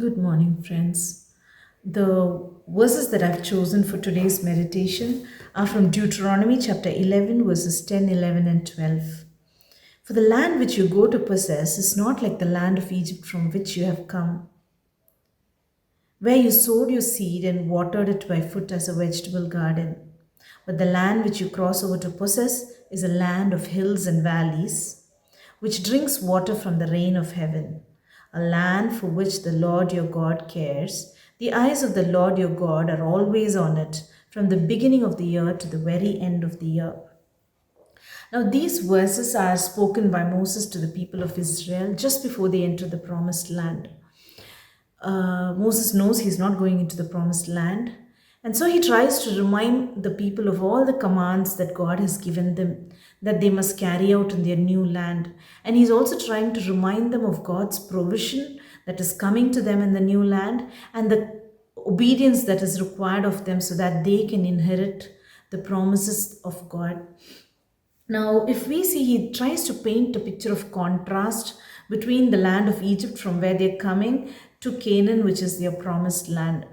Good morning, friends. The verses that I've chosen for today's meditation are from Deuteronomy chapter 11, verses 10, 11, and 12. For the land which you go to possess is not like the land of Egypt from which you have come, where you sowed your seed and watered it by foot as a vegetable garden. But the land which you cross over to possess is a land of hills and valleys, which drinks water from the rain of heaven, a land for which the Lord your God cares. The eyes of the Lord your God are always on it, from the beginning of the year to the very end of the year. Now, these verses are spoken by Moses to the people of Israel just before they enter the promised land. Moses knows he's not going into the promised land. And so he tries to remind the people of all the commands that God has given them that they must carry out in their new land. And he's also trying to remind them of God's provision that is coming to them in the new land and the obedience that is required of them so that they can inherit the promises of God. Now, if we see, he tries to paint a picture of contrast between the land of Egypt from where they're coming to Canaan, which is their promised land.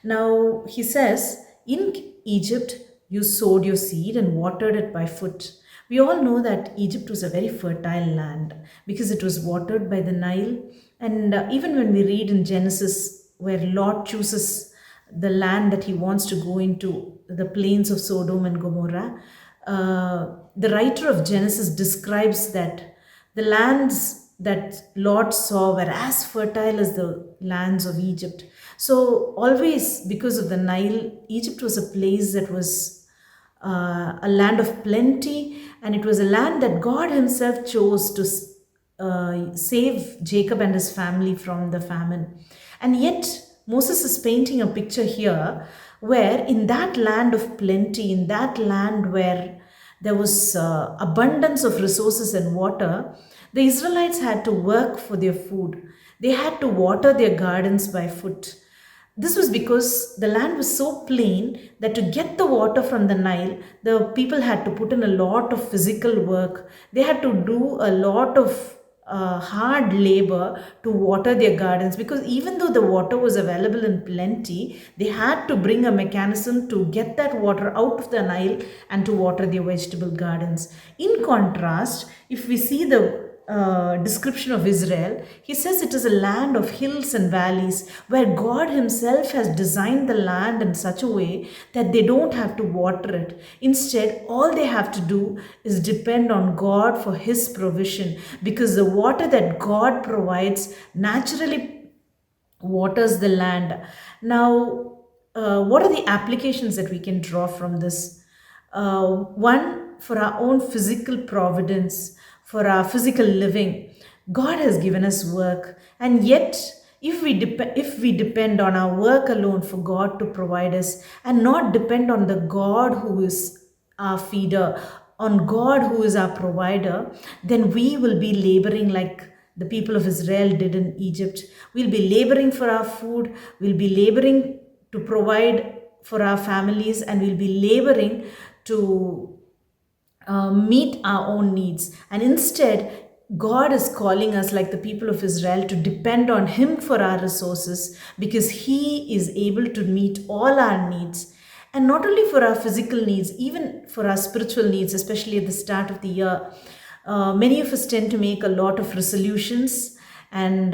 Now, he says, in Egypt, you sowed your seed and watered it by foot. We all know that Egypt was a very fertile land because it was watered by the Nile. And even when we read in Genesis, where Lot chooses the land that he wants to go into, the plains of Sodom and Gomorrah, the writer of Genesis describes that the lands that Lot saw were as fertile as the lands of Egypt. So, always because of the Nile, Egypt was a place that was a land of plenty, and it was a land that God Himself chose to save Jacob and his family from the famine. And yet, Moses is painting a picture here where, in that land of plenty, in that land where there was abundance of resources and water, the Israelites had to work for their food. They had to water their gardens by foot. This was because the land was so plain that to get the water from the Nile, the people had to put in a lot of physical work. They had to do a lot of hard labor to water their gardens, because even though the water was available in plenty, they had to bring a mechanism to get that water out of the Nile and to water their vegetable gardens. In contrast, if we see the description of Israel, he says it is a land of hills and valleys where God Himself has designed the land in such a way that they don't have to water it. Instead, all they have to do is depend on God for His provision, because the water that God provides naturally waters the land. Now, what are the applications that we can draw from this? One, for our own physical providence, for our physical living. God has given us work, and yet, if we depend on our work alone for God to provide us, and not depend on the God who is our feeder, on God who is our provider, then we will be laboring like the people of Israel did in Egypt. We'll be laboring for our food, we'll be laboring to provide for our families, and we'll be laboring to meet our own needs. And instead, God is calling us, like the people of Israel, to depend on Him for our resources, because He is able to meet all our needs. And not only for our physical needs, even for our spiritual needs, especially at the start of the year. Many of us tend to make a lot of resolutions and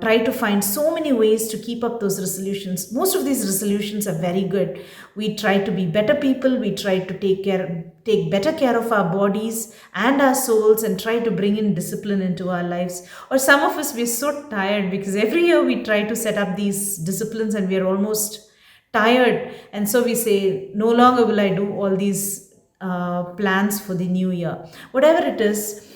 try to find so many ways to keep up those resolutions. Most of these resolutions are very good. We try to be better people, we try to take better care of our bodies and our souls, and try to bring in discipline into our lives. Or some of us, we're so tired because every year we try to set up these disciplines and we're almost tired, and so we say, no longer will I do all these plans for the new year. Whatever it is,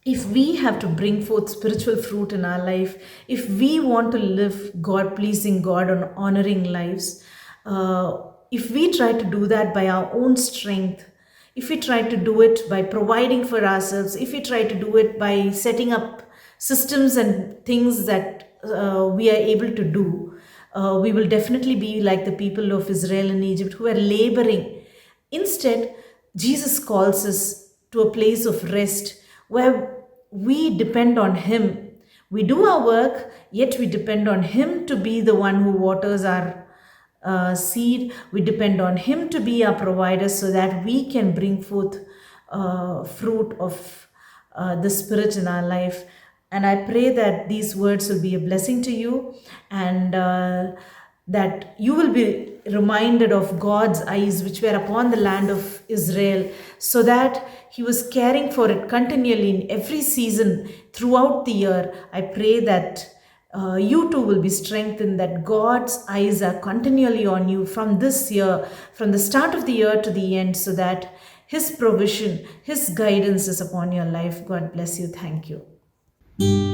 if we have to bring forth spiritual fruit in our life, if we want to live God pleasing, God honoring lives, if we try to do that by our own strength, if we try to do it by providing for ourselves, if we try to do it by setting up systems and things that we are able to do, we will definitely be like the people of Israel and Egypt who are laboring. Instead, Jesus calls us to a place of rest where we depend on Him, We do our work, yet we depend on Him to be the one who waters our seed. We depend on Him to be our provider so that we can bring forth fruit of the Spirit in our life. And I pray that these words will be a blessing to you, and that you will be reminded of God's eyes which were upon the land of Israel, so that He was caring for it continually in every season throughout the year. I pray that you too will be strengthened, that God's eyes are continually on you from this year, from the start of the year to the end, so that His provision, His guidance is upon your life. God bless you. Thank you.